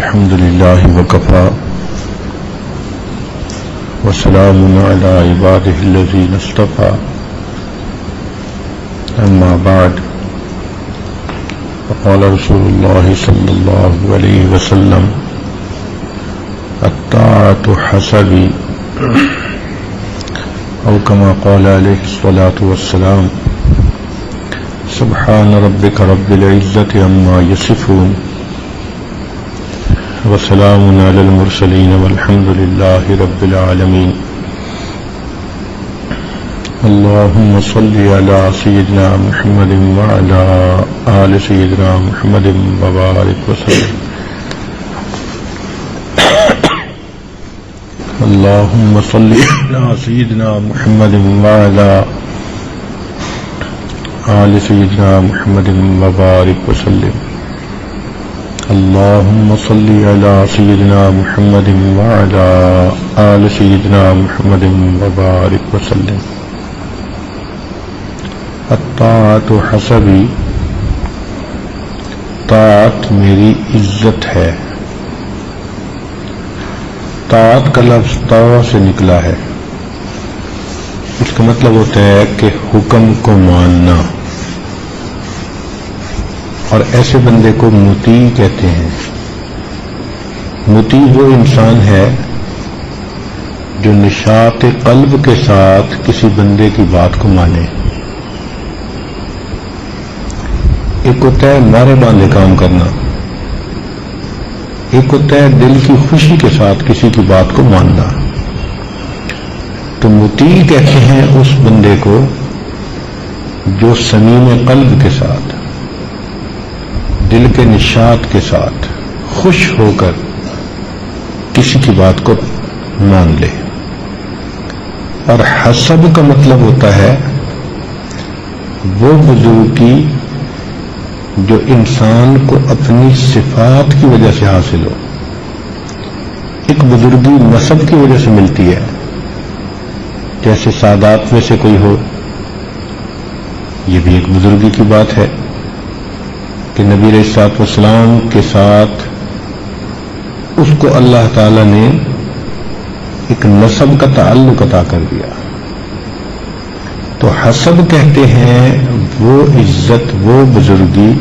الحمد لله وكفى وسلام على عباده الذين اصطفى أما بعد فقال رسول الله صلى الله عليه وسلم الطاعة حسبي أو كما قال عليه الصلاة والسلام سبحان ربك رب العزة عما يصفون وسلام على المرسلين والحمد لله رب العالمين اللهم صل على سيدنا محمد وعلى آل سيدنا محمد وبارك وسلم اللهم صل على سيدنا محمد وعلى آل سيدنا محمد وبارك وسلم اللهم صل على سيدنا محمد وعلى آل سيدنا محمد وبارك وسلم الطاعت حسبی، طاعت میری عزت ہے۔ طاعت کا لفظ طاع سے نکلا ہے، اس کا مطلب ہوتا ہے کہ حکم کو ماننا، اور ایسے بندے کو مطیع کہتے ہیں۔ مطیع وہ انسان ہے جو نشاط قلب کے ساتھ کسی بندے کی بات کو مانے۔ ایک ہوتا ہے نعرے باندھے کام کرنا، ایک ہوتا ہے دل کی خوشی کے ساتھ کسی کی بات کو ماننا۔ تو مطیع کہتے ہیں اس بندے کو جو صمیم قلب کے ساتھ، دل کے نشاط کے ساتھ خوش ہو کر کسی کی بات کو مان لے۔ اور حسب کا مطلب ہوتا ہے وہ بزرگی جو انسان کو اپنی صفات کی وجہ سے حاصل ہو۔ ایک بزرگی نسب کی وجہ سے ملتی ہے، جیسے سادات میں سے کوئی ہو، یہ بھی ایک بزرگی کی بات ہے کہ نبی علیہ الصلوۃ والسلام کے ساتھ اس کو اللہ تعالی نے ایک نسب کا تعلق عطا کر دیا۔ تو حسب کہتے ہیں وہ عزت، وہ بزرگی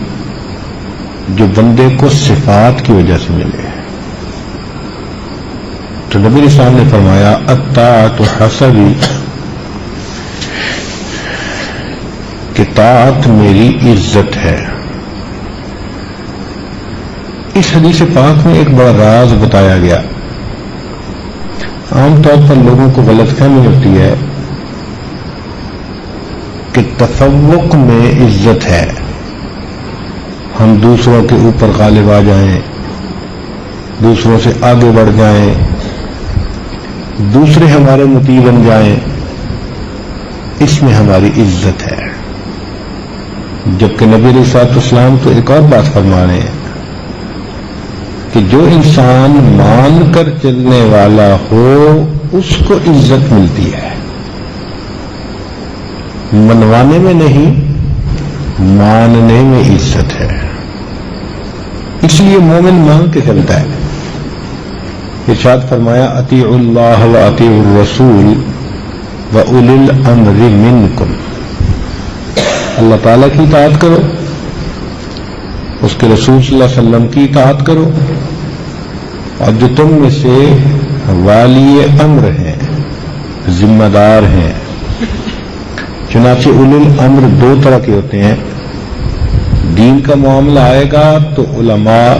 جو بندے کو صفات کی وجہ سے ملے۔ تو نبی علیہ السلام نے فرمایا الطاعت حسبی، کہ طاعت میری عزت ہے۔ اس حدیث پاک میں ایک بڑا راز بتایا گیا۔ عام طور پر لوگوں کو غلط فہمی ہوتی ہے کہ تفوق میں عزت ہے، ہم دوسروں کے اوپر غالب آ جائیں، دوسروں سے آگے بڑھ جائیں، دوسرے ہمارے مطیع بن جائیں، اس میں ہماری عزت ہے۔ جبکہ نبی علیہ الصلوۃ والسلام تو ایک اور بات فرما رہے ہیں کہ جو انسان مان کر چلنے والا ہو اس کو عزت ملتی ہے، منوانے میں نہیں، ماننے میں عزت ہے۔ اس لیے مومن مان کے چلتا ہے۔ ارشاد فرمایا اطیعوا اللہ واطیعوا الرسول واولی الامر منکم، اللہ تعالیٰ کی اطاعت کرو، اس کے رسول صلی اللہ علیہ وسلم کی اطاعت کرو، اور جو تم میں سے والی امر ہیں، ذمہ دار ہیں۔ چنانچہ اولی الامر دو طرح کے ہوتے ہیں۔ دین کا معاملہ آئے گا تو علماء،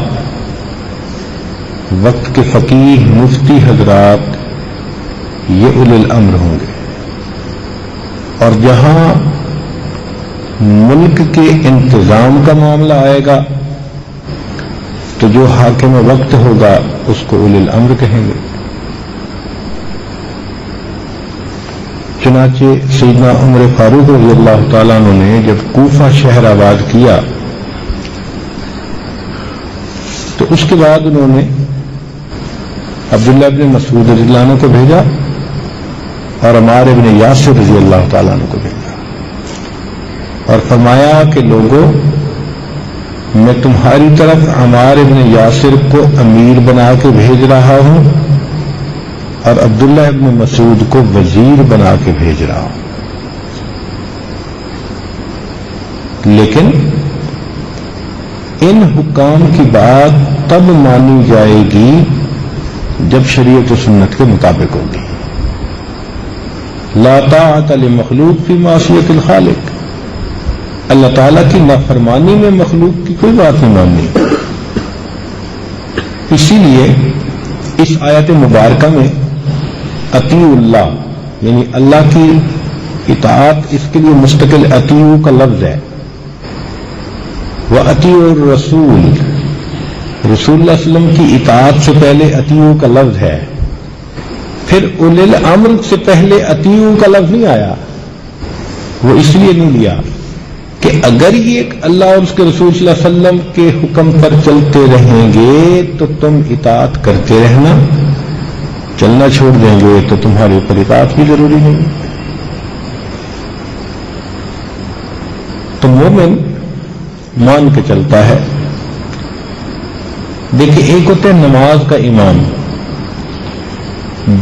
وقت کے فقیہ، مفتی حضرات، یہ اولی الامر ہوں گے۔ اور جہاں ملک کے انتظام کا معاملہ آئے گا تو جو حاکم وقت ہوگا اس کو اولی الامر کہیں گے۔ چنانچہ سیدنا عمر فاروق رضی اللہ تعالیٰ عنہ نے جب کوفہ شہر آباد کیا تو اس کے بعد انہوں نے عبداللہ بن مسعود رضی اللہ عنہ کو بھیجا اور عمار بن یاسر رضی اللہ تعالیٰ عنہ کو بھیجا، اور فرمایا کہ لوگوں میں تمہاری طرف عمار ابن یاسر کو امیر بنا کے بھیج رہا ہوں اور عبداللہ ابن مسعود کو وزیر بنا کے بھیج رہا ہوں، لیکن ان حکام کی بات تب مانی جائے گی جب شریعت و سنت کے مطابق ہوگی۔ لا طاعت لمخلوق فی معصیت الخالق، اللہ تعالیٰ کی نافرمانی میں مخلوق کی کوئی بات نہیں ماننی۔ اسی لیے اس آیت مبارکہ میں اطیعوا اللہ یعنی اللہ کی اطاعت، اس کے لیے مستقل اطیعوا کا لفظ ہے، وَأَطِيعُوا الرَّسُولَ رسول اللہ علیہ وسلم کی اطاعت سے پہلے اطیعوا کا لفظ ہے، پھر اولي الامر سے پہلے اطیعوا کا لفظ نہیں آیا۔ وہ اس لیے نہیں لیا کہ اگر یہ اللہ اور اس کے رسول صلی اللہ علیہ وسلم کے حکم پر چلتے رہیں گے تو تم اطاعت کرتے رہنا، چلنا چھوڑ دیں گے تو تمہارے اوپر اطاعت بھی ضروری نہیں۔ تو مومن مان کے چلتا ہے۔ دیکھیں، ایک ہوتا ہے نماز کا امام،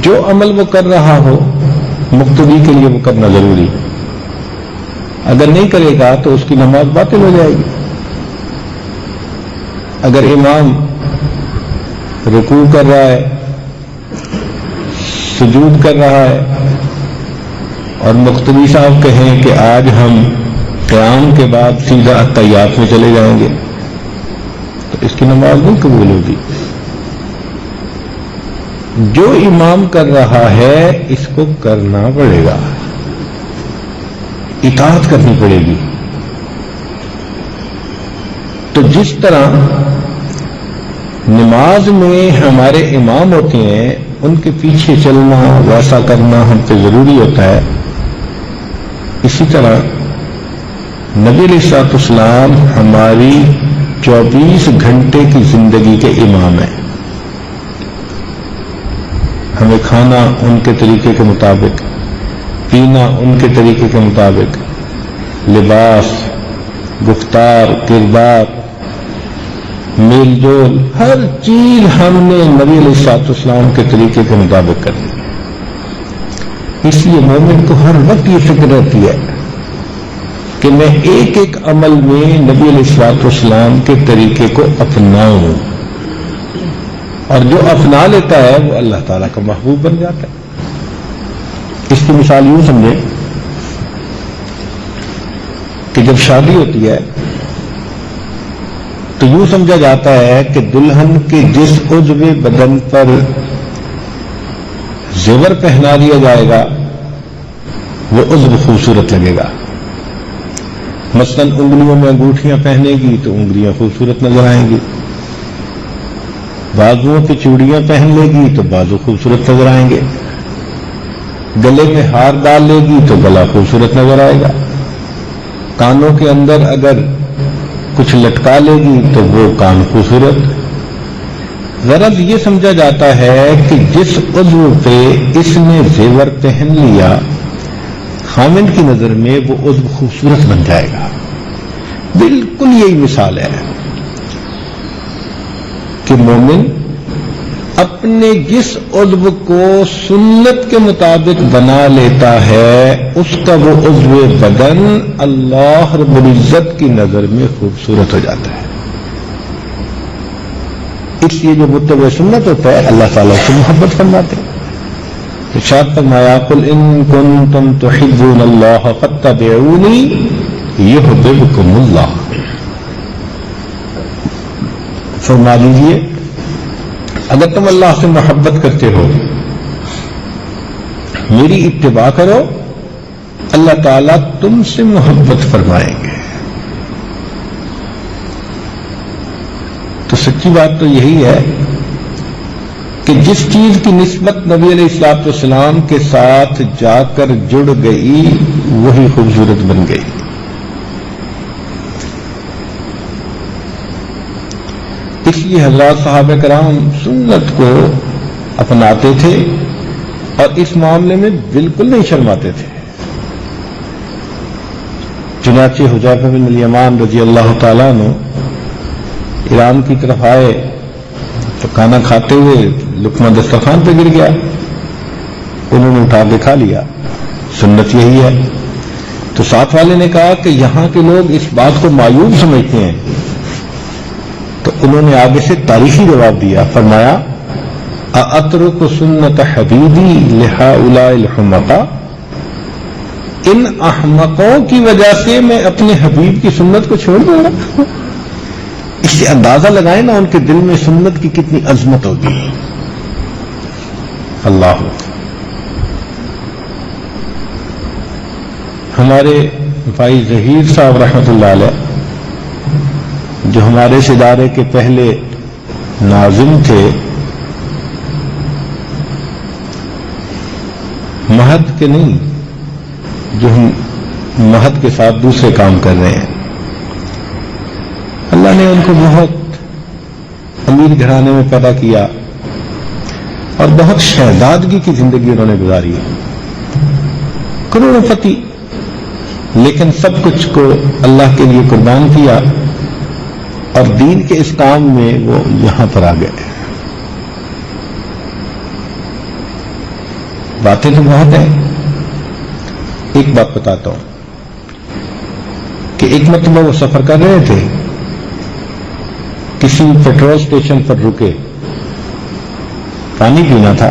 جو عمل وہ کر رہا ہو مقتدی کے لیے وہ کرنا ضروری، اگر نہیں کرے گا تو اس کی نماز باطل ہو جائے گی۔ اگر امام رکوع کر رہا ہے، سجود کر رہا ہے اور مقتدی صاحب کہیں کہ آج ہم قیام کے بعد سیدھا التحیات میں چلے جائیں گے تو اس کی نماز نہیں قبول ہوگی۔ جو امام کر رہا ہے اس کو کرنا پڑے گا، اطاعت کرنی پڑے گی۔ تو جس طرح نماز میں ہمارے امام ہوتے ہیں، ان کے پیچھے چلنا، ویسا کرنا ہم پہ ضروری ہوتا ہے، اسی طرح نبی علیہ الصلوۃ والسلام ہماری 24 گھنٹے کی زندگی کے امام ہیں۔ ہمیں کھانا ان کے طریقے کے مطابق، پینا ان کے طریقے کے مطابق، لباس، گفتار، کردار، میل جول، ہر چیز ہم نے نبی علیہ الصلوۃ والسلام کے طریقے کے مطابق کرنی ہے۔ اس لیے مومن کو ہر وقت یہ فکر رہتی ہے کہ میں ایک ایک عمل میں نبی علیہ الصلوۃ والسلام کے طریقے کو اپناؤں، اور جو اپنا لیتا ہے وہ اللہ تعالیٰ کا محبوب بن جاتا ہے۔ اس کی مثال یوں سمجھیں کہ جب شادی ہوتی ہے تو یوں سمجھا جاتا ہے کہ دلہن کے جس عضو بدن پر زیور پہنا دیا جائے گا وہ عضو خوبصورت لگے گا۔ مثلاً انگلیوں میں انگوٹھیاں پہنے گی تو انگلیاں خوبصورت نظر آئیں گی، بازوؤں پہ چوڑیاں پہن لے گی تو بازو خوبصورت نظر آئیں گے، گلے میں ہار ڈال لے گی تو گلا خوبصورت نظر آئے گا، کانوں کے اندر اگر کچھ لٹکا لے گی تو وہ کان خوبصورت۔ غرض یہ سمجھا جاتا ہے کہ جس عضو پہ اس نے زیور پہن لیا، خامن کی نظر میں وہ عضو خوبصورت بن جائے گا۔ بالکل یہی مثال ہے کہ مومن اپنے جس عضو کو سنت کے مطابق بنا لیتا ہے، اس کا وہ عضو بدن اللہ رب العزت کی نظر میں خوبصورت ہو جاتا ہے۔ اس لیے جو متبع سنت ہوتا ہے اللہ تعالیٰ سے محبت فرماتے ہیں۔ ارشاد فرمایا قل ان کنتم تحبون اللہ فاتبعونی یحببکم اللہ، فرما دیجیے اگر تم اللہ سے محبت کرتے ہو میری اتباع کرو، اللہ تعالیٰ تم سے محبت فرمائیں گے۔ تو سچی بات تو یہی ہے کہ جس چیز کی نسبت نبی علیہ الصلوۃ والسلام کے ساتھ جا کر جڑ گئی وہی خوبصورت بن گئی۔ اس لیے حضرات صحابہ کرام سنت کو اپناتے تھے اور اس معاملے میں بالکل نہیں شرماتے تھے۔ چنانچہ حذیفہ بن الیمان رضی اللہ تعالیٰ عنہ ایران کی طرف آئے تو کھانا کھاتے ہوئے لقمہ دسترخوان پہ گر گیا، انہوں نے اٹھا کے کھا لیا، سنت یہی ہے۔ تو ساتھ والے نے کہا کہ یہاں کے لوگ اس بات کو معیوب سمجھتے ہیں، تو انہوں نے آگے سے تاریخی جواب دیا، فرمایا اَأَتْرُكُ سُنَّةَ حَبِيبِي لِهَؤُلَاءِ الْحُمَقَاءِ، ان احمقوں کی وجہ سے میں اپنے حبیب کی سنت کو چھوڑ دوں گا؟ اس سے اندازہ لگائیں نا ان کے دل میں سنت کی کتنی عظمت ہوگی۔ اللہ ہمارے بھائی ظہیر صاحب رحمۃ اللہ علیہ، جو ہمارے اس ادارے کے پہلے ناظم تھے، مہد کے نہیں، جو ہم مہد کے ساتھ دوسرے کام کر رہے ہیں، اللہ نے ان کو بہت امیر گھرانے میں پیدا کیا اور بہت شہزادگی کی زندگی انہوں نے گزاری ہے، کروڑوں پتی، لیکن سب کچھ کو اللہ کے لیے قربان کیا اور دین کے اس کام میں وہ یہاں پر آ گئے۔ باتیں تو بہت ہیں، ایک بات بتاتا ہوں کہ ایک مرتبہ وہ سفر کر رہے تھے، کسی پیٹرول اسٹیشن پر رکے، پانی پینا تھا،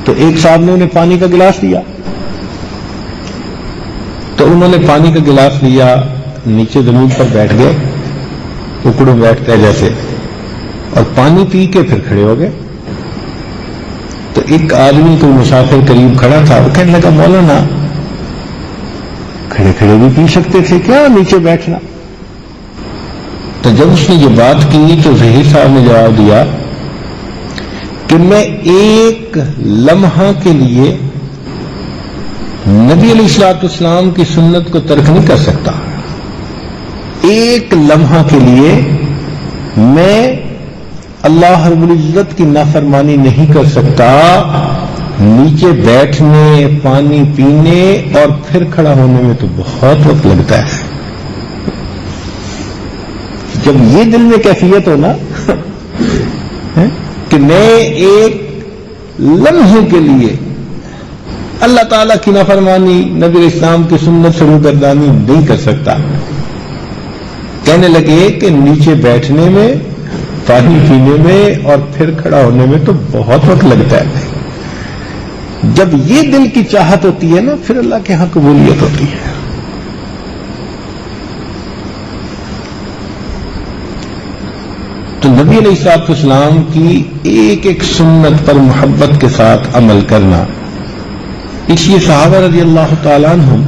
تو ایک صاحب نے انہیں پانی کا گلاس دیا، تو انہوں نے پانی کا گلاس لیا، نیچے زمین پر بیٹھ گئے، اکڑوں بیٹھتے جیسے، اور پانی پی کے پھر کھڑے ہو گئے۔ تو ایک آدمی کوئی مسافر قریب کھڑا تھا، وہ کہنے لگا مولانا کھڑے کھڑے بھی پی سکتے تھے کیا نیچے بیٹھنا؟ تو جب اس نے یہ بات کی تو ظہیر صاحب نے جواب دیا کہ میں ایک لمحہ کے لیے نبی علیہ الصلوۃ والسلام کی سنت کو ترک نہیں کر سکتا، ایک لمحہ کے لیے میں اللہ رب العزت کی نافرمانی نہیں کر سکتا، نیچے بیٹھنے، پانی پینے اور پھر کھڑا ہونے میں تو بہت وقت لگتا ہے۔ جب یہ دل میں کیفیت ہو نا کہ میں ایک لمحے کے لیے اللہ تعالیٰ کی نافرمانی، نبی اسلام کی سنت سے روگردانی نہیں کر سکتا، کہنے لگے کہ نیچے بیٹھنے میں، پانی پینے میں اور پھر کھڑا ہونے میں تو بہت وقت لگتا ہے۔ جب یہ دل کی چاہت ہوتی ہے نا، پھر اللہ کے ہاں قبولیت ہوتی ہے۔ تو نبی علیہ الصلوۃ والسلام کی ایک ایک سنت پر محبت کے ساتھ عمل کرنا، اس لیے صحابہ رضی اللہ تعالیٰ عنہم،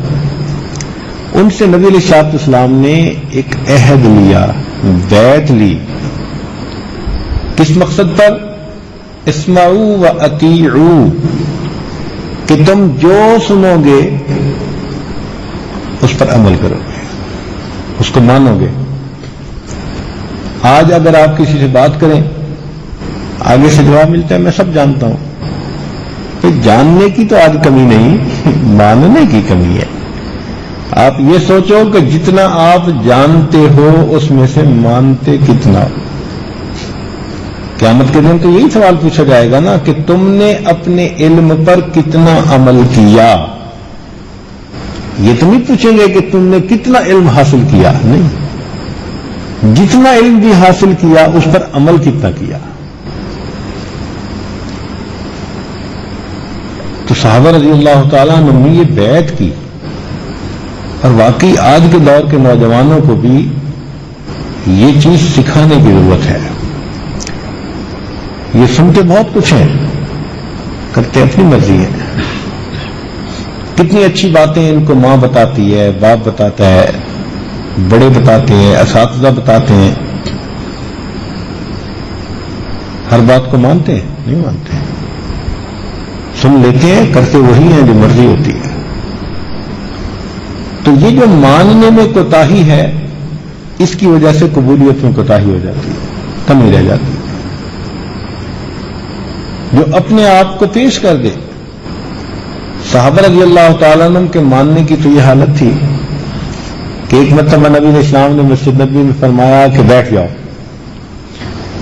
ان سے نبی علیہ الصلوۃ والسلام نے ایک عہد لیا، بیعت لی، کس مقصد پر؟ اسمعوا و اطیعوا، کہ تم جو سنو گے اس پر عمل کرو گے، اس کو مانو گے۔ آج اگر آپ کسی سے بات کریں، آگے سے جواب ملتا ہے میں سب جانتا ہوں، تو جاننے کی تو آج کمی نہیں، ماننے کی کمی ہے۔ آپ یہ سوچو کہ جتنا آپ جانتے ہو اس میں سے مانتے کتنا ہو۔ قیامت کے دن تو یہی سوال پوچھا جائے گا نا کہ تم نے اپنے علم پر کتنا عمل کیا۔ یہ تو نہیں پوچھیں گے کہ تم نے کتنا علم حاصل کیا، نہیں، جتنا علم بھی حاصل کیا اس پر عمل کتنا کیا۔ تو صحابہ رضی اللہ تعالیٰ عنہ نے یہ بیعت کی، اور واقعی آج کے دور کے نوجوانوں کو بھی یہ چیز سکھانے کی ضرورت ہے۔ یہ سنتے بہت کچھ ہیں، کرتے اپنی مرضی ہے۔ کتنی اچھی باتیں ان کو ماں بتاتی ہے، باپ بتاتا ہے، بڑے بتاتے ہیں، اساتذہ بتاتے ہیں، ہر بات کو مانتے ہیں؟ نہیں مانتے، سن لیتے ہیں، کرتے وہی ہیں جو مرضی ہوتی ہے۔ تو یہ جو ماننے میں کوتاہی ہے، اس کی وجہ سے قبولیت میں کوتاہی ہو جاتی ہے، کمی رہ جاتی ہے۔ جو اپنے آپ کو پیش کر دے، صحابہ رضی اللہ تعالیٰ عنہ کے ماننے کی تو یہ حالت تھی کہ ایک مرتبہ نبی علیہ السلام نے مسجد نبی میں فرمایا کہ بیٹھ جاؤ.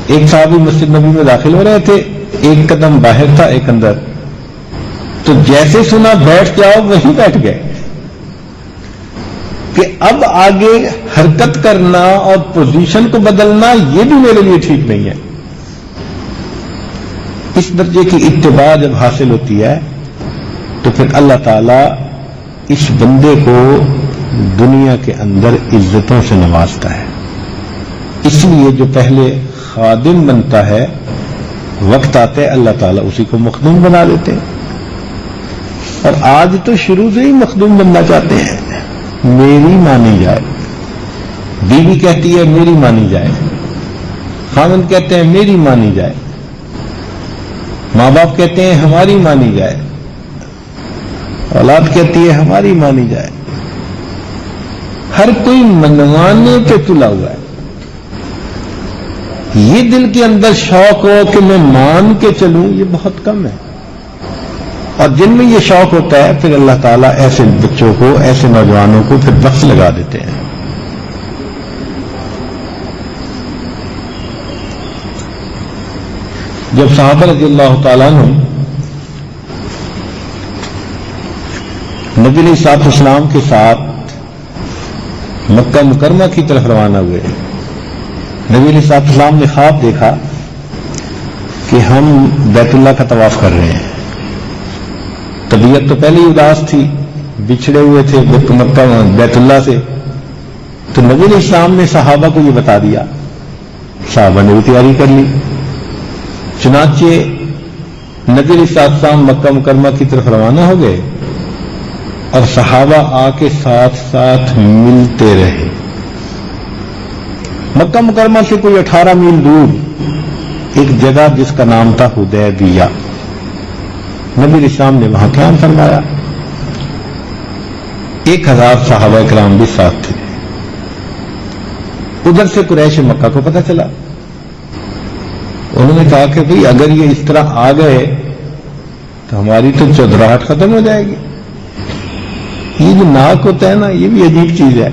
ایک صحابی مسجد نبی میں داخل ہو رہے تھے، ایک قدم باہر تھا ایک اندر، تو جیسے سنا بیٹھ جاؤ وہیں بیٹھ گئے کہ اب آگے حرکت کرنا اور پوزیشن کو بدلنا یہ بھی میرے لیے ٹھیک نہیں ہے. اس درجے کی اتباع جب حاصل ہوتی ہے تو پھر اللہ تعالیٰ اس بندے کو دنیا کے اندر عزتوں سے نوازتا ہے. اس لیے جو پہلے خادم بنتا ہے وقت آتے اللہ تعالیٰ اسی کو مخدوم بنا دیتے ہیں. اور آج تو شروع سے ہی مخدوم بننا چاہتے ہیں. میری مانی جائے، بیوی کہتی ہے میری مانی جائے، خاوند کہتے ہیں میری مانی جائے، ماں باپ کہتے ہیں ہماری مانی جائے، اولاد کہتی ہے ہماری مانی جائے. ہر کوئی منوانے پہ تلا ہوا ہے. یہ دل کے اندر شوق ہو کہ میں مان کے چلوں یہ بہت کم ہے. اور جن میں یہ شوق ہوتا ہے پھر اللہ تعالیٰ ایسے بچوں کو، ایسے نوجوانوں کو پھر بخش لگا دیتے ہیں. جب صحابہ رضی اللہ تعالیٰ عنہ نبی علیہ الصلوۃ والسلام کے ساتھ مکہ مکرمہ کی طرف روانہ ہوئے، نبی علیہ الصلوۃ والسلام نے خواب دیکھا کہ ہم بیت اللہ کا طواف کر رہے ہیں. طبیعت تو پہلے ہی اداس تھی، بچھڑے ہوئے تھے مکہ بیت اللہ سے. تو نبی علیہ السلام نے صحابہ کو یہ بتا دیا، صحابہ نے بھی تیاری کر لی. چنانچہ نبی علیہ السلام مکہ مکرمہ کی طرف روانہ ہو گئے اور صحابہ آ کے ساتھ ساتھ ملتے رہے. مکہ مکرمہ سے کوئی 18 میل دور ایک جگہ جس کا نام تھا حدیبیہ، نبی علیہ السلام نے وہاں قیام فرمایا. 1000 صحابہ کرام بھی ساتھ تھے. ادھر سے قریش مکہ کو پتہ چلا. انہوں نے کہا کہ بھئی اگر یہ اس طرح آ گئے تو ہماری تو چودراہٹ ختم ہو جائے گی. یہ جو ناک ہوتا ہے نا یہ بھی عجیب چیز ہے.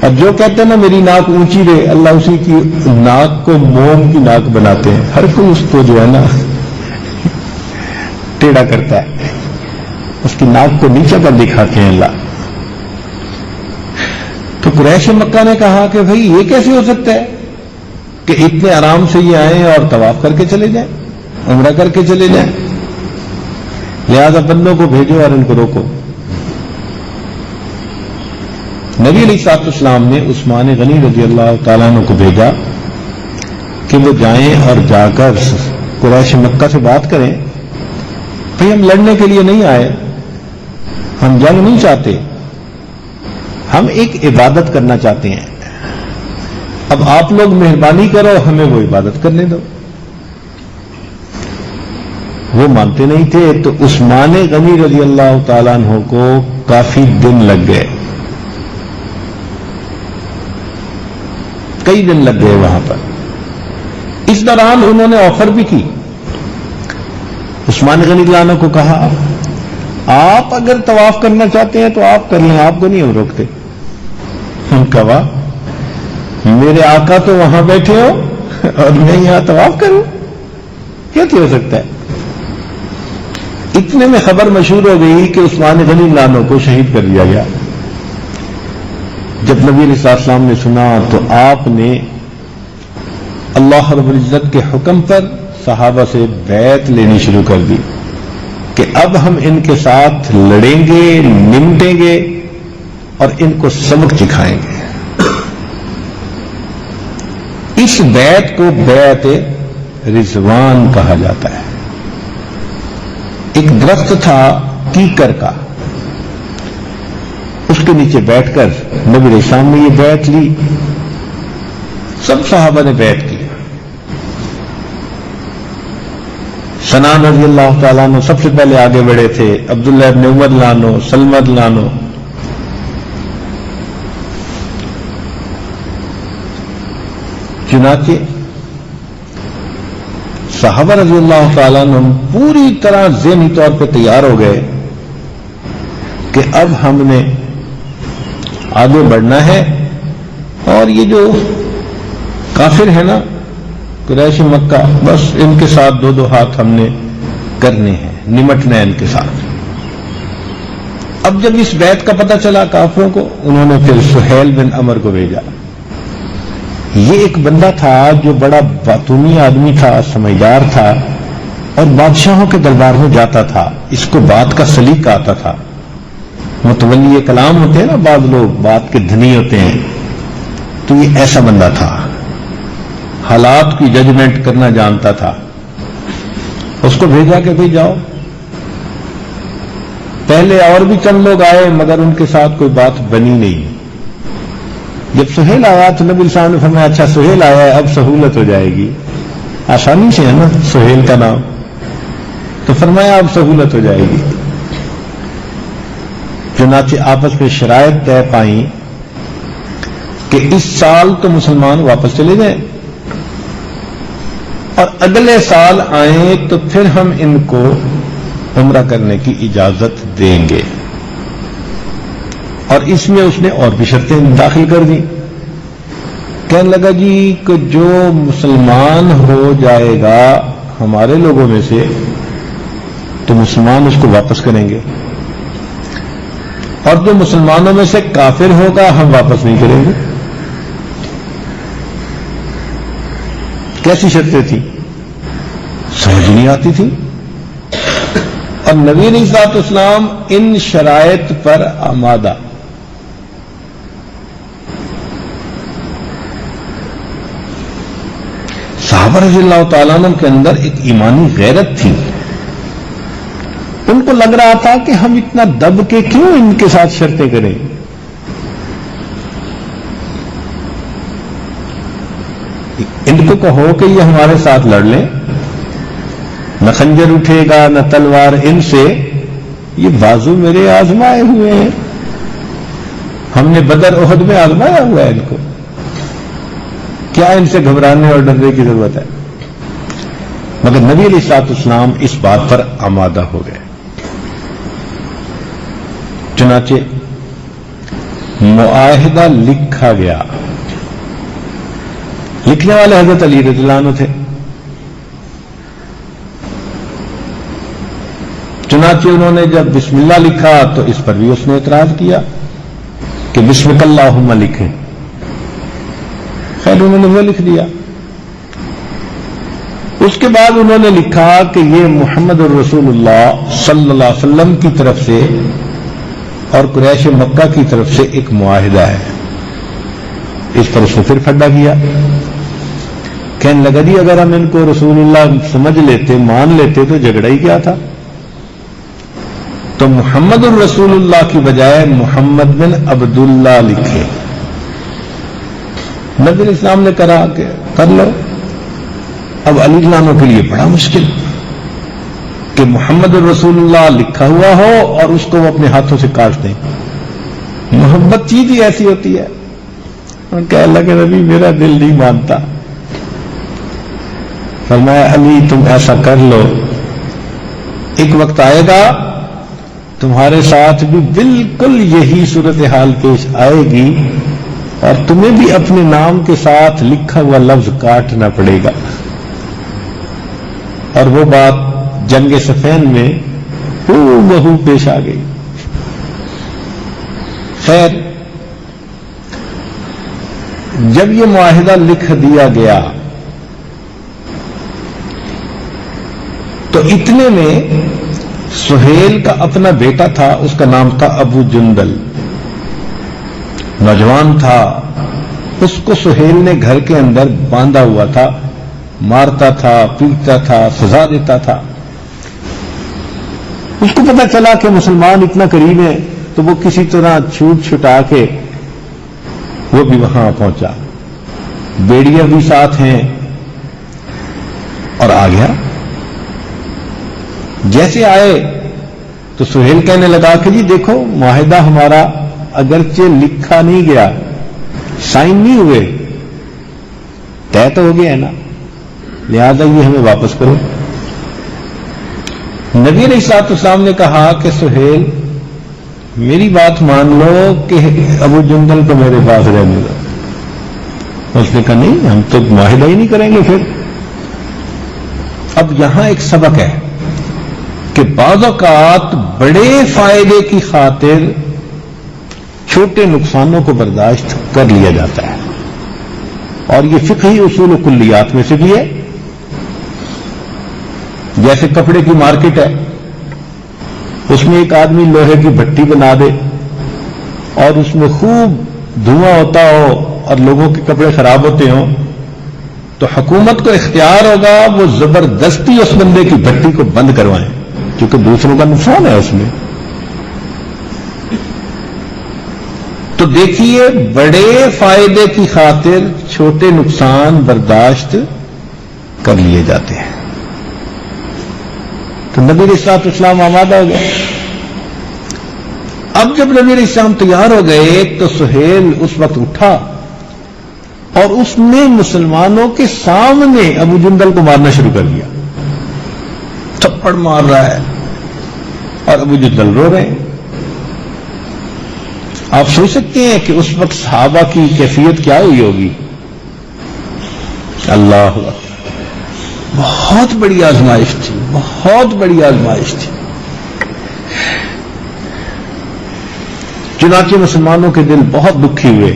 اور جو کہتے ہیں نا میری ناک اونچی رہے، اللہ اسی کی ناک کو موم کی ناک بناتے ہیں. ہر کوئی اس کو جو ہے نا ٹیڑھا کرتا ہے، اس کی ناک کو نیچے کر دکھاتے ہیں اللہ. تو قریش مکہ نے کہا کہ بھئی یہ کیسے ہو سکتا ہے کہ اتنے آرام سے یہ آئیں اور طواف کر کے چلے جائیں، عمرہ کر کے چلے جائیں. لہذا بندوں کو بھیجو اور ان کو روکو. نبی علیہ الصلوۃ والسلام نے عثمان غنی رضی اللہ تعالیٰ عنہ کو بھیجا کہ وہ جائیں اور جا کر قریش مکہ سے بات کریں، بھئی ہم لڑنے کے لیے نہیں آئے، ہم جنگ نہیں چاہتے، ہم ایک عبادت کرنا چاہتے ہیں. اب آپ لوگ مہربانی کرو ہمیں وہ عبادت کرنے دو. وہ مانتے نہیں تھے. تو عثمان غنی رضی اللہ تعالیٰ عنہ کو کافی دن لگ گئے، کئی دن لگ گئے وہاں پر. اس دوران انہوں نے آفر بھی کی. عثمان غنی اللہ عنہ کو کہا آپ اگر طواف کرنا چاہتے ہیں تو آپ کر لیں، آپ کو نہیں ہم روکتے. ہم کہا میرے آقا تو وہاں بیٹھے ہو اور میں یہاں طواف کروں، کیسے ہو سکتا ہے؟ اتنے میں خبر مشہور ہو گئی کہ عثمان غنی اللہ عنہ کو شہید کر دیا گیا. جب نبی علیہ السلام نے سنا تو آپ نے اللہ رب العزت کے حکم پر صحابہ سے بیعت لینی شروع کر دی کہ اب ہم ان کے ساتھ لڑیں گے، نمٹیں گے اور ان کو سبق سکھائیں گے. اس بیعت کو بیعت رضوان کہا جاتا ہے. ایک درخت تھا کیکر کا، اس کے نیچے بیٹھ کر نبی علیہ السلام نے یہ بیعت لی. سب صحابہ نے بیعت کی. سنان رضی اللہ تعالیٰ عنہ سب سے پہلے آگے بڑھے تھے، عبداللہ ابن عمر رضی اللہ عنہ، سلمہ رضی اللہ عنہ. چنانچہ صحابہ رضی اللہ تعالیٰ عنہ پوری طرح ذہنی طور پہ تیار ہو گئے کہ اب ہم نے آگے بڑھنا ہے، اور یہ جو کافر ہے نا قریش مکہ، بس ان کے ساتھ دو دو ہاتھ ہم نے کرنے ہیں، نمٹنا ہے ان کے ساتھ۔ اب جب اس بیعت کا پتہ چلا کافروں کو، انہوں نے پھر سہیل بن عمر کو بھیجا۔ یہ ایک بندہ تھا جو بڑا باطونی آدمی تھا، سمجھدار تھا، اور بادشاہوں کے دربار میں جاتا تھا، اس کو بات کا سلیقہ آتا تھا۔ متولی کلام ہوتے ہیں نا، بعض لوگ بات کے دھنی ہوتے ہیں، تو یہ ایسا بندہ تھا، حالات کی ججمنٹ کرنا جانتا تھا۔ اس کو بھیجا کہ بھائی جاؤ۔ پہلے اور بھی چند لوگ آئے مگر ان کے ساتھ کوئی بات بنی نہیں۔ جب سہیل آیا تو نبی صاحب نے فرمایا اچھا سہیل آیا ہے، اب سہولت ہو جائے گی، آسانی سے ہے نا سہیل کا نام، تو فرمایا اب سہولت ہو جائے گی۔ چنانچہ آپس میں شرائط طے پائیں کہ اس سال تو مسلمان واپس چلے جائیں، اور اگلے سال آئیں تو پھر ہم ان کو عمرہ کرنے کی اجازت دیں گے۔ اور اس میں اس نے اور بھی شرطیں داخل کر دی۔ کہنے لگا جی کہ جو مسلمان ہو جائے گا ہمارے لوگوں میں سے تو مسلمان اس کو واپس کریں گے، اور جو مسلمانوں میں سے کافر ہوگا ہم واپس نہیں کریں گے۔ کیسی شرطیں تھیں؟ سمجھ نہیں آتی تھی، اور نبی علیہ الصلوۃ والسلام ان شرائط پر آمادہ۔ صحابہ رضی اللہ تعالیٰ عنہ کے اندر ایک ایمانی غیرت تھی، ان کو لگ رہا تھا کہ ہم اتنا دب کے کیوں ان کے ساتھ شرطیں کریں۔ ان کو کہو کہ یہ ہمارے ساتھ لڑ لیں، نہ خنجر اٹھے گا نہ تلوار ان سے، یہ بازو میرے آزمائے ہوئے ہیں، ہم نے بدر احد میں آزمایا ہوا ہے ان کو، کیا ان سے گھبرانے اور ڈرنے کی ضرورت ہے؟ مگر نبی علیہ الصلوۃ والسلام اس بات پر آمادہ ہو گئے۔ چنانچہ معاہدہ لکھا گیا، لکھنے والے حضرت علی رضی اللہ عنہ تھے۔ چنانچہ انہوں نے جب بسم اللہ لکھا تو اس پر بھی اس نے اعتراض کیا کہ بسمک اللہم لکھیں، خیر انہوں نے وہ لکھ دیا۔ اس کے بعد انہوں نے لکھا کہ یہ محمد الرسول اللہ صلی اللہ علیہ وسلم کی طرف سے اور قریش مکہ کی طرف سے ایک معاہدہ ہے۔ اس پر اس نے پھر پھڈا کیا، کہنے لگا جی اگر ہم ان کو رسول اللہ سمجھ لیتے مان لیتے تو جھگڑا ہی کیا تھا، تو محمد الرسول اللہ کی بجائے محمد بن عبداللہ لکھے۔ نبی علیہ السلام نے کہا کہ کر لو۔ اب علی رضی اللہ عنہ کے لیے بڑا مشکل کہ محمد الرسول اللہ لکھا ہوا ہو اور اس کو وہ اپنے ہاتھوں سے کاٹ دیں۔ محبت چیز ہی ایسی ہوتی ہے، کہنے لگے نبی میرا دل نہیں مانتا۔ فرمایا علی تم ایسا کر لو، ایک وقت آئے گا تمہارے ساتھ بھی بالکل یہی صورتحال پیش آئے گی اور تمہیں بھی اپنے نام کے ساتھ لکھا ہوا لفظ کاٹنا پڑے گا۔ اور وہ بات جنگ صفین میں بہو پیش آ گئی۔ خیر جب یہ معاہدہ لکھ دیا گیا تو اتنے میں سہیل کا اپنا بیٹا تھا، اس کا نام تھا ابو جندل، نوجوان تھا، اس کو سہیل نے گھر کے اندر باندھا ہوا تھا، مارتا تھا، پیٹتا تھا، سزا دیتا تھا۔ اس کو پتہ چلا کہ مسلمان اتنا قریب ہے تو وہ کسی طرح چھوٹ چھٹا کے وہ بھی وہاں پہنچا، بیڑیاں بھی ساتھ ہیں، اور آ گیا۔ جیسے آئے تو سہیل کہنے لگا کہ جی دیکھو معاہدہ ہمارا اگرچہ لکھا نہیں گیا، سائن نہیں ہوئے، طے تو ہو گیا ہے نا، لہذا یہ ہمیں واپس کرو۔ نبی علیہ الصلوۃ والسلام نے کہا کہ سہیل میری بات مان لو کہ ابو جندل کو میرے پاس رہنے دو۔ اس نے کہا نہیں، ہم تو معاہدہ ہی نہیں کریں گے پھر۔ اب یہاں ایک سبق ہے کہ بعض اوقات بڑے فائدے کی خاطر چھوٹے نقصانوں کو برداشت کر لیا جاتا ہے، اور یہ فقہی اصول و کلیات میں سے بھی ہے۔ جیسے کپڑے کی مارکیٹ ہے، اس میں ایک آدمی لوہے کی بھٹی بنا دے اور اس میں خوب دھواں ہوتا ہو اور لوگوں کے کپڑے خراب ہوتے ہوں، تو حکومت کو اختیار ہوگا وہ زبردستی اس بندے کی بھٹی کو بند کروائیں، کیونکہ دوسروں کا نقصان ہے اس میں۔ تو دیکھیے، بڑے فائدے کی خاطر چھوٹے نقصان برداشت کر لیے جاتے ہیں۔ تو نبی علیہ الصلوۃ والسلام آمادہ ہو گئے۔ اب جب نبی علیہ السلام تیار ہو گئے تو سہیل اس وقت اٹھا اور اس نے مسلمانوں کے سامنے ابو جندل کو مارنا شروع کر دیا، تھپڑ مار رہا ہے اور ابو جندل رو رہے ہیں۔ آپ سوچ سکتے ہیں کہ اس وقت صحابہ کی کیفیت کیا ہوئی ہوگی؟ اللہ اکبر! بہت بڑی آزمائش تھی، بہت بڑی آزمائش تھی۔ چنانچہ مسلمانوں کے دل بہت دکھی ہوئے،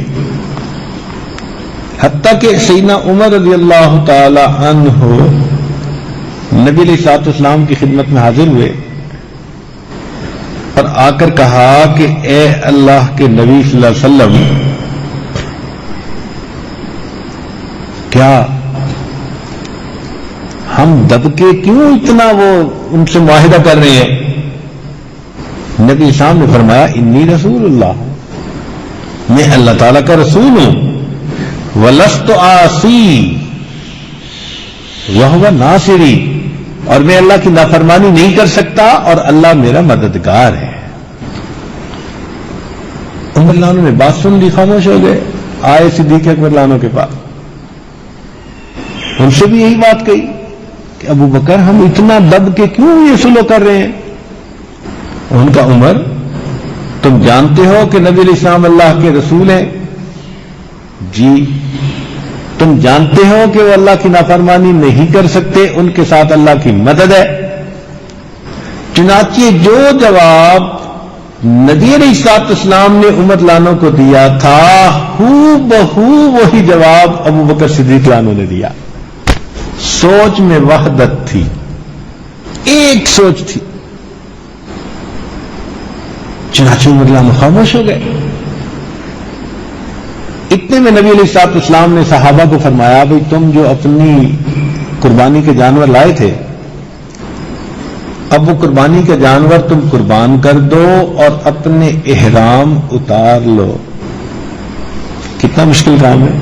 حتیٰ کہ سیدنا عمر رضی اللہ تعالی عنہ نبی علیہ الصلوۃ والسلام کی خدمت میں حاضر ہوئے اور آ کر کہا کہ اے اللہ کے نبی صلی اللہ علیہ وسلم، کیا ہم دب کے کیوں اتنا وہ ان سے معاہدہ کر رہے ہیں؟ نبی صاحب نے فرمایا انی رسول اللہ، میں اللہ تعالیٰ کا رسول ہوں، وَلَسْتُ عَاصِي وَهُوَ نَاصِرِي، اور میں اللہ کی نافرمانی نہیں کر سکتا اور اللہ میرا مددگار ہے۔ عمر رضی اللہ عنہ نے بات سن لی، خاموش ہو گئے، آئے صدیق اکبر رضی اللہ عنہ کے پاس، ان سے بھی یہی بات کہی کہ ابو بکر ہم اتنا دب کے کیوں یہ سلوک کر رہے ہیں؟ ان کا عمر، تم جانتے ہو کہ نبی علیہ السلام اللہ کے رسول ہیں؟ جی۔ تم جانتے ہو کہ وہ اللہ کی نافرمانی نہیں کر سکتے، ان کے ساتھ اللہ کی مدد ہے۔ چنانچہ جو جواب نبی علیہ الصلوۃ والسلام نے عمر لانوں کو دیا تھا، ہو بہو وہی جواب ابو بکر صدیق لانوں نے دیا۔ سوچ میں وحدت تھی، ایک سوچ تھی۔ چنانچہ عمر لانوں خاموش ہو گئے۔ اتنے میں نبی علیہ الصلوۃ والسلام نے صحابہ کو فرمایا، بھئی تم جو اپنی قربانی کے جانور لائے تھے، اب وہ قربانی کا جانور تم قربان کر دو اور اپنے احرام اتار لو۔ کتنا مشکل کام ہے۔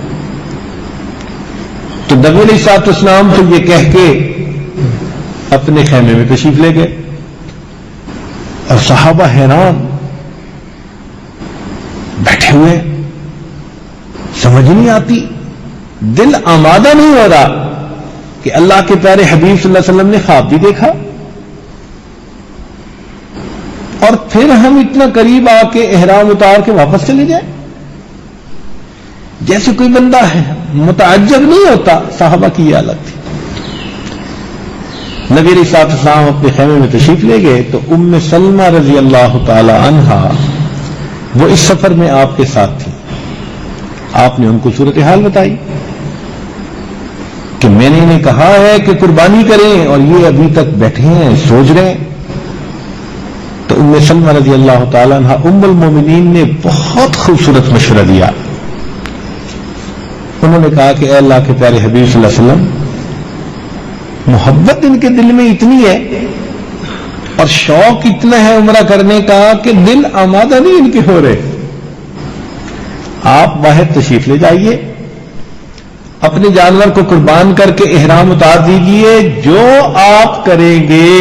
تو نبی علیہ الصلوۃ والسلام تو یہ کہہ کے اپنے خیمے میں تشریف لے گئے اور صحابہ حیران بیٹھے ہوئے، سمجھ نہیں آتی، دل آمادہ نہیں ہو رہا کہ اللہ کے پیارے حبیب صلی اللہ علیہ وسلم نے خواب بھی دیکھا اور پھر ہم اتنا قریب آ کے احرام اتار کے واپس چلے جائیں۔ جیسے کوئی بندہ ہے متعجب نہیں ہوتا، صحابہ کی یہ حالت تھی۔ نبی علیہ الصلوۃ والسلام اپنے خیمے میں تشریف لے گئے تو ام سلمہ رضی اللہ تعالی عنہا وہ اس سفر میں آپ کے ساتھ تھی۔ آپ نے ان کو صورتحال بتائی کہ میں نے انہیں کہا ہے کہ قربانی کریں اور یہ ابھی تک بیٹھے ہیں، سوچ رہے ہیں۔ تو ام سلمہ رضی اللہ تعالی عنہا ام المومنین نے بہت خوبصورت مشورہ دیا۔ انہوں نے کہا کہ اے اللہ کے پیارے حبیب صلی اللہ علیہ وسلم، محبت ان کے دل میں اتنی ہے اور شوق اتنا ہے عمرہ کرنے کا کہ دل آمادہ نہیں ان کے ہو رہے۔ آپ باہر تشریف لے جائیے، اپنے جانور کو قربان کر کے احرام اتار دیجئے، جو آپ کریں گے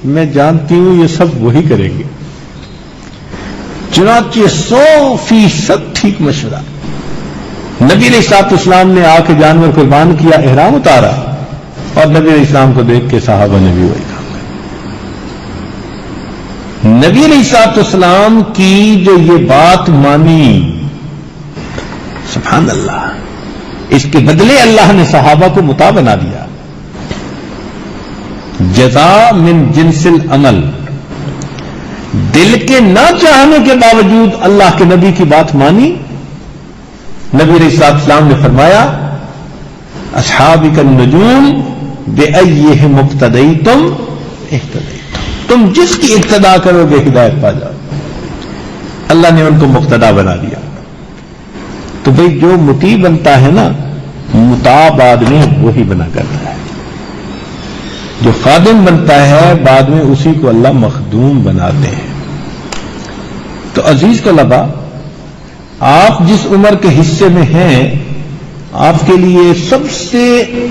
میں جانتی ہوں یہ سب وہی کریں گے۔ چنانچہ 100% ٹھیک مشورہ۔ نبی علیہ الصلوۃ والسلام نے آ کے جانور قربان کیا، احرام اتارا، اور نبی علیہ السلام کو دیکھ کے صحابہ نے بھی وہی کام کیا۔ نبی علیہ السلام کی جو یہ بات مانی، سبحان اللہ، اس کے بدلے اللہ نے صحابہ کو مطاع بنا دیا. جزاء من جنس العمل. دل کے نہ چاہنے کے باوجود اللہ کے نبی کی بات مانی. نبی علیہ السلام نے فرمایا اصحابی النجوم بأیہم اقتدیتم اہتدیتم، تم جس کی اقتدا کرو گے ہدایت پا جاؤ. اللہ نے ان کو مقتدا بنا دیا. تو بھئی جو مطیع بنتا ہے نا، مطاع بعد میں وہی بنا کرتا ہے. جو خادم بنتا ہے بعد میں اسی کو اللہ مخدوم بناتے ہیں. تو عزیز طلباء، آپ جس عمر کے حصے میں ہیں، آپ کے لیے سب سے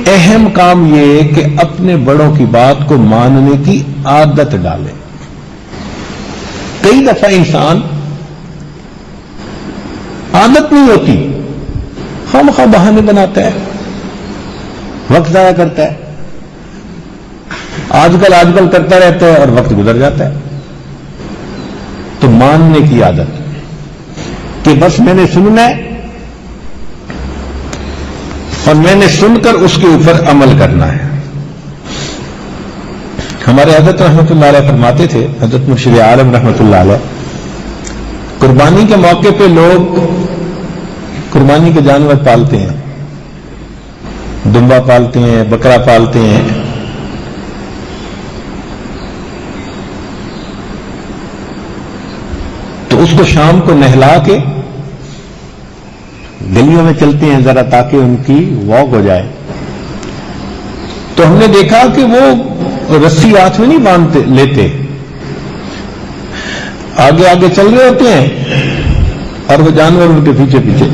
اہم کام یہ کہ اپنے بڑوں کی بات کو ماننے کی عادت ڈالیں. کئی دفعہ انسان عادت نہیں ہوتی، خواہ بہانے بناتا ہے، وقت ضائع کرتا ہے، آج کل کرتا رہتا ہے اور وقت گزر جاتا ہے. تو ماننے کی عادت کہ بس میں نے سننا ہے اور میں نے سن کر اس کے اوپر عمل کرنا ہے. ہمارے حضرت رحمۃ اللہ علیہ فرماتے تھے، حضرت مرشد عالم رحمۃ اللہ علیہ، قربانی کے موقع پہ لوگ قربانی کے جانور پالتے ہیں، دمبا پالتے ہیں، بکرا پالتے ہیں. تو اس کو شام کو نہلا کے گلیوں میں چلتے ہیں ذرا تاکہ ان کی واک ہو جائے. تو ہم نے دیکھا کہ وہ رسی ہاتھ میں نہیں باندھتے لیتے، آگے آگے چل رہے ہوتے ہیں اور وہ جانور ان کے پیچھے پیچھے.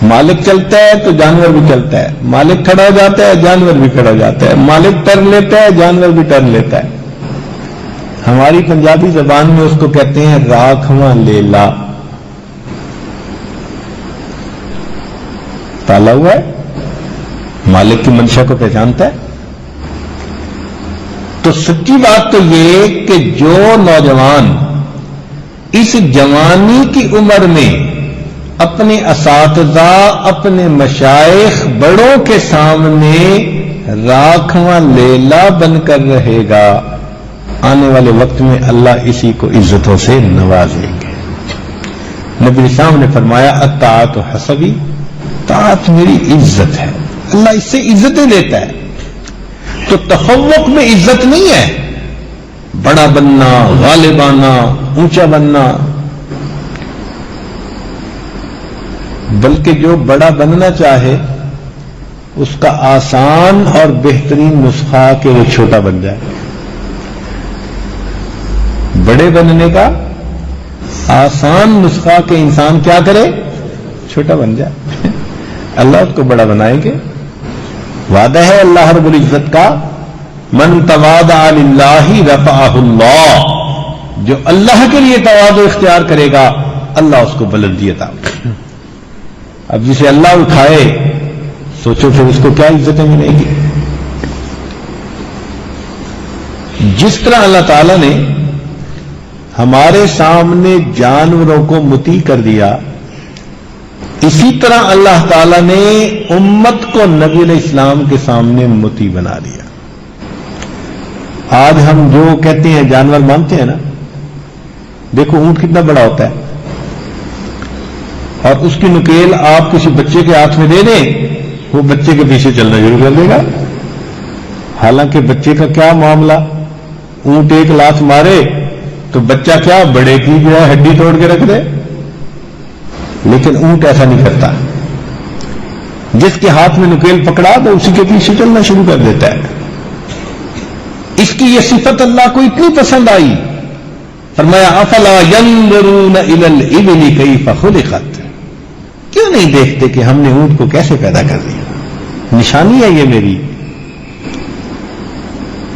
مالک چلتا ہے تو جانور بھی چلتا ہے، مالک کھڑا ہو جاتا ہے جانور بھی کھڑا ہو جاتا ہے، مالک ٹرن لیتا ہے جانور بھی ٹرن لیتا ہے. ہماری پنجابی زبان میں اس کو کہتے ہیں راکھواں لیلا. تالا ہوا ہے، مالک کی منشا کو پہچانتا ہے. تو سچی بات تو یہ کہ جو نوجوان اس جوانی کی عمر میں اپنے اساتذہ، اپنے مشائخ، بڑوں کے سامنے راکھواں لیلا بن کر رہے گا، آنے والے وقت میں اللہ اسی کو عزتوں سے نوازیں گے. نبی اسلام نے فرمایا الطاعت حسبی، طاعت میری عزت ہے، اللہ اس سے عزتیں دیتا ہے. تو تفوق میں عزت نہیں ہے، بڑا بننا، غالبانہ، اونچا بننا، بلکہ جو بڑا بننا چاہے اس کا آسان اور بہترین نسخہ کہ وہ چھوٹا بن جائے. بڑے بننے کا آسان نسخہ کہ انسان کیا کرے، چھوٹا بن جائے. اللہ اس کو بڑا بنائیں گے. وعدہ ہے اللہ رب العزت کا، من تواضع للہ رفعہ اللہ، جو اللہ کے لیے تواضع اختیار کرے گا اللہ اس کو بلندی عطا. اب جسے اللہ اٹھائے سوچو پھر اس کو کیا عزتیں ملیں گی. جس طرح اللہ تعالی نے ہمارے سامنے جانوروں کو مطیع کر دیا، اسی طرح اللہ تعالی نے امت کو نبی علیہ السلام کے سامنے مطیع بنا دیا. آج ہم جو کہتے ہیں جانور مانتے ہیں نا، دیکھو اونٹ کتنا بڑا ہوتا ہے، اور اس کی نکیل آپ کسی بچے کے ہاتھ میں دے دیں، وہ بچے کے پیچھے چلنا شروع کر دے گا. حالانکہ بچے کا کیا معاملہ، اونٹ ایک لات مارے تو بچہ کیا بڑے کی جو ہے ہڈی توڑ کے رکھ دے، لیکن اونٹ ایسا نہیں کرتا. جس کے ہاتھ میں نکیل پکڑا تو اسی کے پیچھے چلنا شروع کر دیتا ہے. اس کی یہ صفت اللہ کو اتنی پسند آئی، فرمایا افلا ينظرون الى الابل كيف خلقت، کیوں نہیں دیکھتے کہ ہم نے اونٹ کو کیسے پیدا کر دیا، نشانی ہے یہ میری.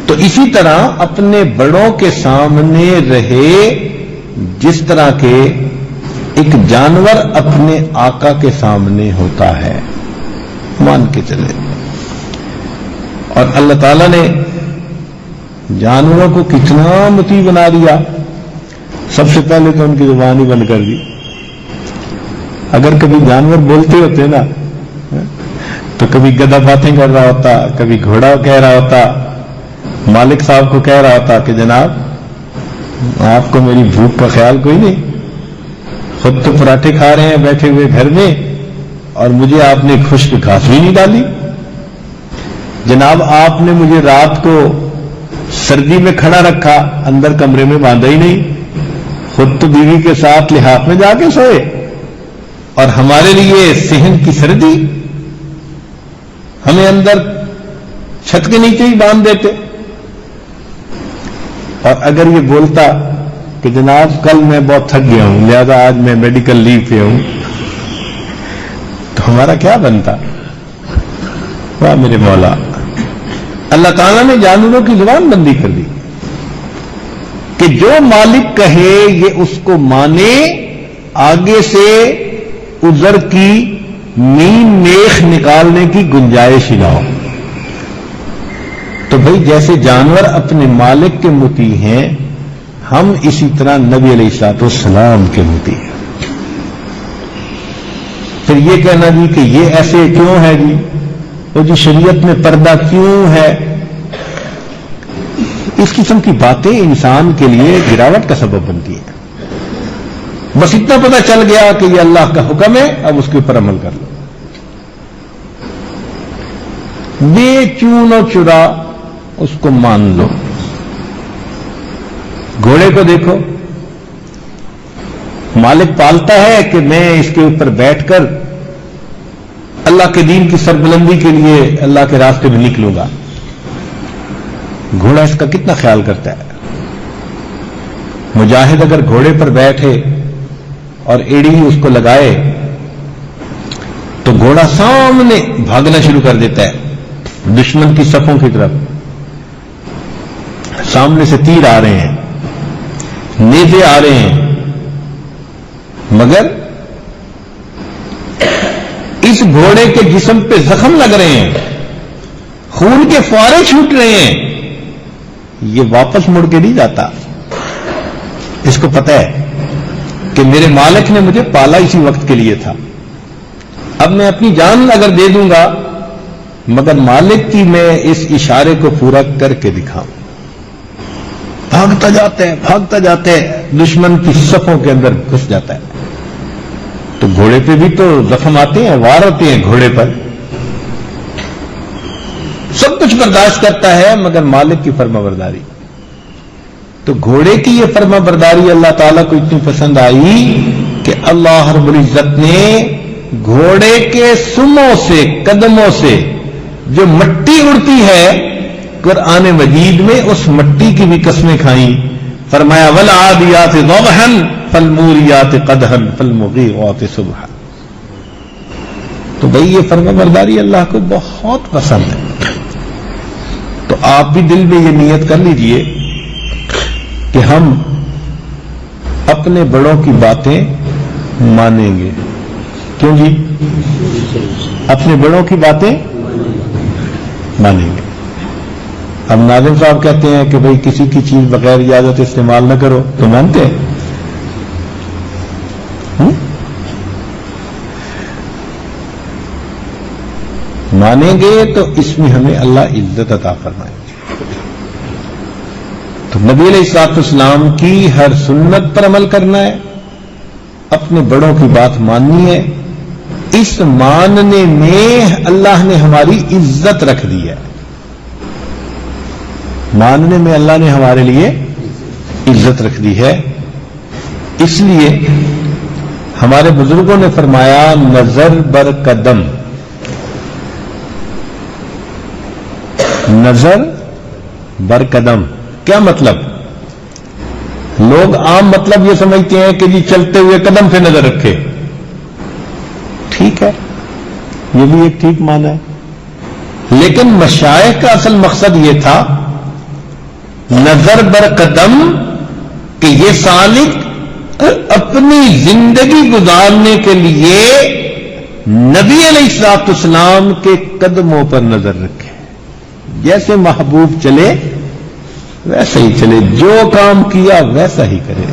تو اسی طرح اپنے بڑوں کے سامنے رہے جس طرح کے ایک جانور اپنے آقا کے سامنے ہوتا ہے، مان کے چلے. اور اللہ تعالی نے جانوروں کو کتنا مطیع بنا دیا. سب سے پہلے تو ان کی زبان ہی بند کر دی. اگر کبھی جانور بولتے ہوتے نا تو کبھی گدھا باتیں کر رہا ہوتا, کبھی گھوڑا کہہ رہا ہوتا, مالک صاحب کو کہہ رہا ہوتا کہ جناب آپ کو میری بھوک کا خیال کوئی نہیں, خود تو پراٹھے کھا رہے ہیں بیٹھے ہوئے گھر میں اور مجھے آپ نے خشک گھاس بھی نہیں ڈالی. جناب آپ نے مجھے رات کو سردی میں کھڑا رکھا, اندر کمرے میں باندھا ہی نہیں, خود تو بیوی کے ساتھ لحاف میں جا کے سوئے اور ہمارے لیے صحن کی سردی ہمیں اندر چھت کے نیچے ہی باندھ دیتے. اور اگر یہ بولتا کہ جناب کل میں بہت تھک گیا ہوں لہذا آج میں میڈیکل لیو پہ ہوں, تو ہمارا کیا بنتا؟ واہ میرے مولا, اللہ تعالیٰ نے جانوروں کی زبان بندی کر دی کہ جو مالک کہے یہ اس کو مانے, آگے سے عذر کی مین میخ نکالنے کی گنجائش ہی نہ ہو. تو بھئی جیسے جانور اپنے مالک کے مطیع ہیں, ہم اسی طرح نبی علیہ الصلوۃ والسلام کے مطیع ہیں. پھر یہ کہنا جی کہ یہ ایسے کیوں ہے جی, وہ جی شریعت میں پردہ کیوں ہے, اس قسم کی باتیں انسان کے لیے گراوٹ کا سبب بنتی ہیں. بس اتنا پتہ چل گیا کہ یہ اللہ کا حکم ہے, اب اس کے اوپر عمل کر لو. بے چون و چرا اس کو مان لو. گھوڑے کو دیکھو, مالک پالتا ہے کہ میں اس کے اوپر بیٹھ کر اللہ کے دین کی سربلندی کے لیے اللہ کے راستے میں نکلوں گا. گھوڑا اس کا کتنا خیال کرتا ہے. مجاہد اگر گھوڑے پر بیٹھے اور ایڑی اس کو لگائے تو گھوڑا سامنے بھاگنا شروع کر دیتا ہے دشمن کی صفوں کی طرف. سامنے سے تیر آ رہے ہیں, نیزے آ رہے ہیں, مگر اس گھوڑے کے جسم پہ زخم لگ رہے ہیں, خون کے فوارے چھوٹ رہے ہیں, یہ واپس مڑ کے نہیں جاتا. اس کو پتہ ہے کہ میرے مالک نے مجھے پالا اسی وقت کے لیے تھا, اب میں اپنی جان اگر دے دوں گا مگر مالک کی میں اس اشارے کو پورا کر کے دکھاؤں. بھاگتا جاتا ہے دشمن کی صفوں کے اندر گھس جاتا ہے. تو گھوڑے پہ بھی تو زخم آتے ہیں, وار ہوتے ہیں گھوڑے پر, سب کچھ برداشت کرتا ہے مگر مالک کی فرما برداری. تو گھوڑے کی یہ فرما برداری اللہ تعالیٰ کو اتنی پسند آئی کہ اللہ رب العزت نے گھوڑے کے سموں سے, قدموں سے جو مٹی اڑتی ہے, قرآن مجید میں اس مٹی کی بھی قسمیں کھائیں. فرمایا والعادیات ضبحا فالموریات قدحا فالمغیرات صبحا. تو بھئی یہ فرما برداری اللہ کو بہت پسند ہے. تو آپ بھی دل میں یہ نیت کر لیجئے کہ ہم اپنے بڑوں کی باتیں مانیں گے. کیوں جی؟ اپنے بڑوں کی باتیں مانیں گے. اب ناظم صاحب کہتے ہیں کہ بھئی کسی کی چیز بغیر اجازت استعمال نہ کرو, تو مانتے ہیں؟ مانیں گے تو اس میں ہمیں اللہ عزت عطا فرمائے. تو نبی علیہ الصلوۃ والسلام کی ہر سنت پر عمل کرنا ہے, اپنے بڑوں کی بات ماننی ہے. اس ماننے میں اللہ نے ہماری عزت رکھ دی ہے. ماننے میں اللہ نے ہمارے لیے عزت رکھ دی ہے. اس لیے ہمارے بزرگوں نے فرمایا نظر بر قدم, نظر بر قدم. کیا مطلب؟ لوگ عام مطلب یہ سمجھتے ہیں کہ جی چلتے ہوئے قدم پہ نظر رکھے. ٹھیک ہے, یہ بھی ایک ٹھیک معنی ہے, لیکن مشائخ کا اصل مقصد یہ تھا نظر بر قدم کہ یہ سالک اپنی زندگی گزارنے کے لیے نبی علیہ الصلوۃ والسلام کے قدموں پر نظر رکھے. جیسے محبوب چلے ویسا ہی چلے، جو کام کیا ویسا ہی کرے،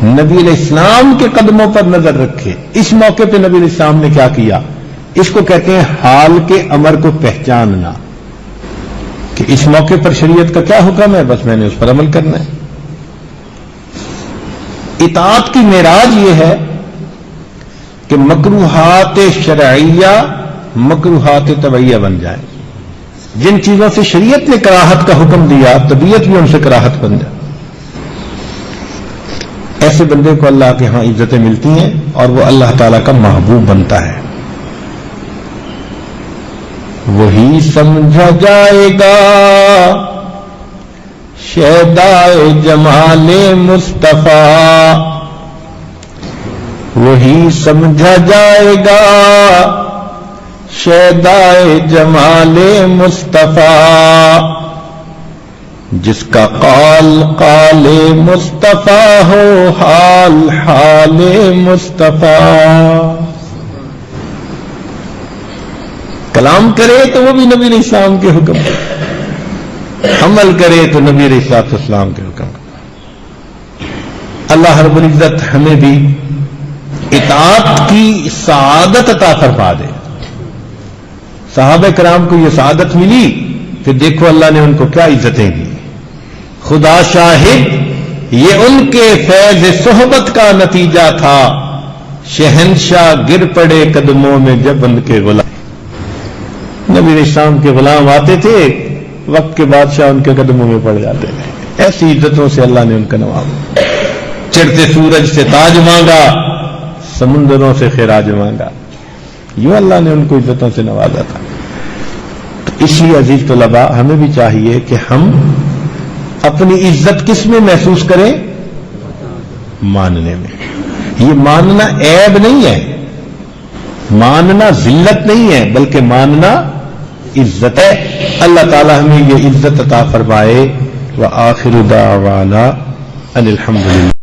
نبی علیہ السلام کے قدموں پر نظر رکھے۔ اس موقع پہ نبی علیہ السلام نے کیا کیا؟ اس کو کہتے ہیں حال کے امر کو پہچاننا، کہ اس موقع پر شریعت کا کیا حکم ہے، بس میں نے اس پر عمل کرنا ہے۔ اطاعت کی معراج یہ ہے کہ مکروہات شرعیہ مکروہات طبعیہ بن جائیں۔ جن چیزوں سے شریعت نے کراہت کا حکم دیا، طبیعت بھی ان سے کراہت بن جائے۔ ایسے بندے کو اللہ کے ہاں عزتیں ملتی ہیں اور وہ اللہ تعالی کا محبوب بنتا ہے۔ وہی سمجھا جائے گا شیدائے جمال مصطفیٰ، وہی سمجھا جائے گا شیدائے جمال مصطفیٰ، جس کا قال قال مصطفیٰ ہو، حال حال مصطفیٰ۔ کلام کرے تو وہ بھی نبی علیہ السلام کے حکم کا، عمل کرے تو نبی علیہ السلام کے حکم کا۔ اللہ رب العزت ہمیں بھی اطاعت کی سعادت عطا فرما دے۔ صحابہ کرام کو یہ سعادت ملی، پھر دیکھو اللہ نے ان کو کیا عزتیں دی۔ خدا شاہد یہ ان کے فیض صحبت کا نتیجہ تھا، شہنشاہ گر پڑے قدموں میں جب ان کے غلام۔ نبی علیہ السلام کے غلام آتے تھے، وقت کے بادشاہ ان کے قدموں میں پڑ جاتے تھے۔ ایسی عزتوں سے اللہ نے ان کا نوازا۔ چڑھتے سورج سے تاج مانگا، سمندروں سے خراج مانگا، یوں اللہ نے ان کو عزتوں سے نوازا تھا۔ تو اس لیے عزیز طلباء ہمیں بھی چاہیے کہ ہم اپنی عزت کس میں محسوس کریں؟ ماننے میں۔ یہ ماننا عیب نہیں ہے، ماننا ذلت نہیں ہے، بلکہ ماننا عزت ہے۔ اللہ تعالی ہمیں یہ عزت عطا فرمائے۔ وآخر دعوانا ان الحمدللہ۔